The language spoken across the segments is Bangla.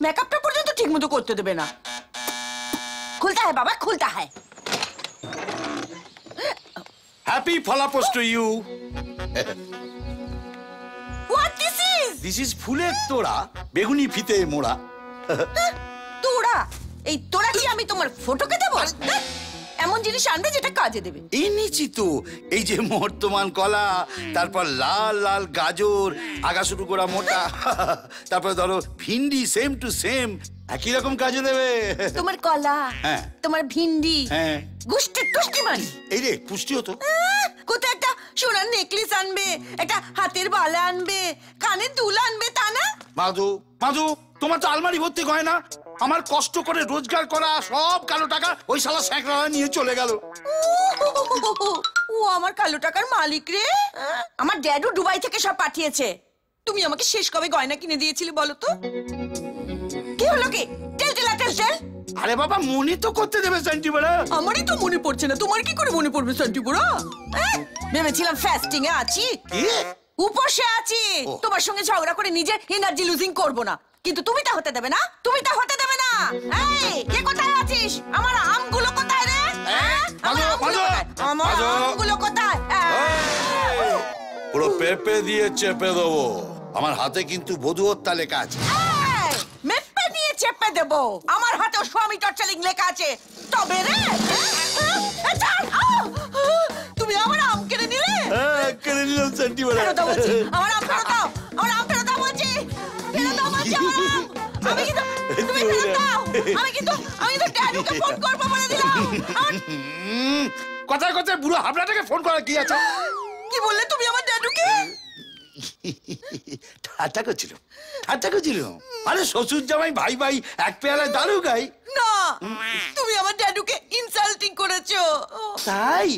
মেকআপটা পর্যন্ত ঠিক মতো করতে দেবে না। খুলতা है বাবা, খুলতা है। হ্যাপি ফলাপোস to you. What this is? This is ফুলের তোড়া, বেগুনি ফিতে মোড়া। তোড়া? এই তোড়া কি আমি তোমার ফটোকে দেব? এমন জিনিস আনবে যেটা কাজে দেবে। এই নিচি তো, এই যে মর্তমান কলা, তারপর লাল লাল গাজর, আগা শুরু করা মোটা, তারপর ধরো ভিন্ডি, সেম টু সেম একই রকম কাজে দেবে। তোমার কলা, হ্যাঁ, তোমার ভিন্ডি, হ্যাঁ, গুষ্টি টুষ্টি মারি। এই রে পুষ্টি হতো। কোথায় একটা সোনার নেকলেস আনবে, একটা হাতের বালা আনবে, কানের দুল আনবে, তা না? মাধু, মাধু, তোমার তো আলমারি ভর্তি গয়না, আমার কষ্ট করে রোজগার করা সব কালো টাকা ওই শালা স্যাকরা নিয়ে চলে গেল। ও আমার কালো টাকার মালিক রে। আমার ড্যাডু দুবাই থেকে সব পাঠিয়েছে। তুমি আমাকে শেষ কবে গয়না কিনে দিয়েছিলে বলো তো? কি হলো কি? টেল টেল টেল টেল। আরে বাবা, মনে তো করতে দেবে শান্তি বড়া। আমারই তো মনে পড়ছে না, তোমার কি করে মনে পড়বে শান্তি বড়া? ভেবেছিলাম ফাস্টিং এ আছি, উপসে আছি, তোমার সঙ্গে ঝগড়া করে নিজের এনার্জি লুজিং করব না। কিন্তু তুমি তা হতে দেবে না, তুমি তা হতে দেবে না। এই কে কোথায় আছিস? আমার আমগুলো কোথায় রে? আমার আমগুলো কোথায়? পুরো পেপে দিয়ে চেপে দেবো। আমার হাতে কিন্তু বধূ হত্যা লেখা আছে। মেপে দিয়ে চেপে দেবো? আমার হাতেও স্বামী টর্চারিং লেখা আছে। তবে রে তুমি আমার আম কেড়ে নিলে? কেড়ে নিলাম শান্তি বড়া। ফেরত দাও বলছি, আমার আম ফেরত দাও, আমার আম ফেরত দাও বলছি, ফেরত দাও বলছি আমার আম। আমি কিন্তু, তুমি ফেরত দাও। আমি কিন্তু ড্যাডুকে ফোন করবো বলে দিলাম। কথায় কথায় বুড়ো হাবলাটাকে ফোন করা কি আছে? কি বললে তুমি আমার ড্যাডুকে? ঠাট্টা করছিল, ঠাট্টা করছিল। আরে শ্বশুর জামাই ভাই ভাই এক পেয়ালায় দারু গাই না, তুমি আমার ড্যাডুকে ইনসাল্টিং করেছো। তাই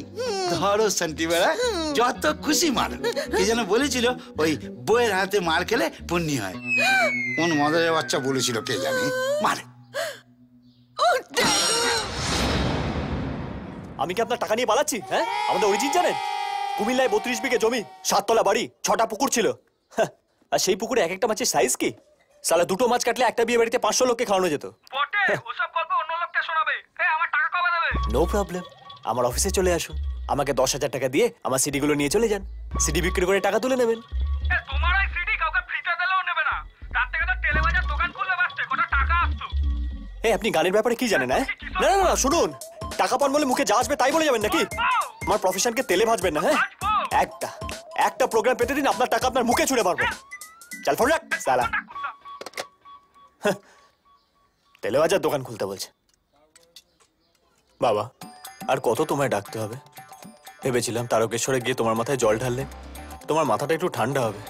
ধরো শান্তি বেড়া, যত খুশি মার। কে যেন বলেছিল ওই বইয়ের হাতে মার খেলে পুণ্যি হয়। কোন মজার বাচ্চা বলেছিল কে জানে? মারে। আমি কি আপনার টাকা নিয়ে পালাচ্ছি? হ্যাঁ, আমাদের অরিজিন জানেন? কুমিল্লায় 32 বিঘে জমি, 7 তলা বাড়ি, 6টা পুকুর ছিল। আর সেই পুকুরে এক একটা মাছের সাইজ কি? সালা দুটো মাছ কাটলে একটা বিয়ে বাড়িতে 500 লোককে খাওয়ানো যেত। ওসব গল্প অন্য লোককে শোনাবে। আমার টাকা কবে দেবে? নো প্রবলেম, আমার অফিসে চলে আসুন। আমাকে 10,000 টাকা দিয়ে আমার সিডিগুলো নিয়ে চলে যান। সিডি বিক্রি করে টাকা তুলে নেবেন। তোমার ওই সিডি কাউকে ফ্রিতে দিলেও নেবে না। তার থেকে তো টেলিবাজার দোকান খুললে বাঁচতে কত টাকা আসতো। আপনি গানের ব্যাপারে কি জানেন? না না না, শুনুন, টাকা পান বলে মুখে যা আসবে তাই বলে যাবেন নাকি? আমার প্রফেশনকে তেলে ভাজবেন না। হ্যাঁ, একটা প্রোগ্রাম পেতে দিন, আপনার টাকা আপনার মুখে ছুড়ে মারবো। চল ফোন রাখ সালা। তেলে ভাজার দোকান খুলতে বলছে। বাবা, আর কত তোমায় ডাকতে হবে? ভেবেছিলাম তারকেশ্বরে গিয়ে তোমার মাথায় জল ঢাললে তোমার মাথাটা একটু ঠান্ডা হবে,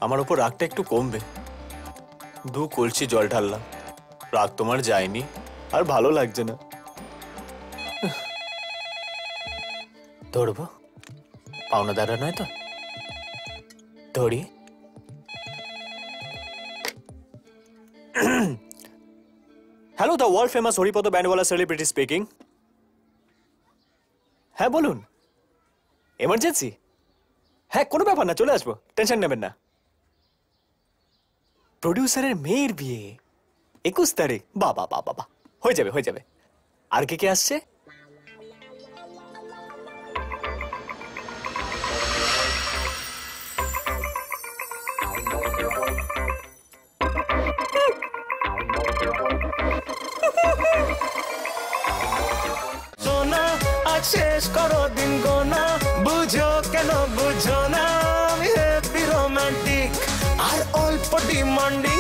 আমার উপর রাগটা একটু কমবে। 2 কলসি জল ঢাললাম, রাগ তোমার যায়নি, আর ভালো লাগছে না। ধরবো? পাওনাদাররা নয় তো? ধরি। Hello, the world famous Haripada ব্যান্ডওয়ালা সেলিব্রিটি স্পিকিং। হ্যাঁ বলুন। এমার্জেন্সি? হ্যাঁ, কোনো ব্যাপার না, চলে আসবো, টেনশন নেবেন না। প্রডিউসারের মেয়ের বিয়ে 21 তারিখ। বাবা বাবা বাবা, হয়ে যাবে হয়ে যাবে। আর কে কে আসছে? সোনা আজ শেষ করো দিন গোনা, বুঝো কেন বুঝো না, আমি হ্যাপি রোমান্টিক আর অল্প ডিমান্ডিং।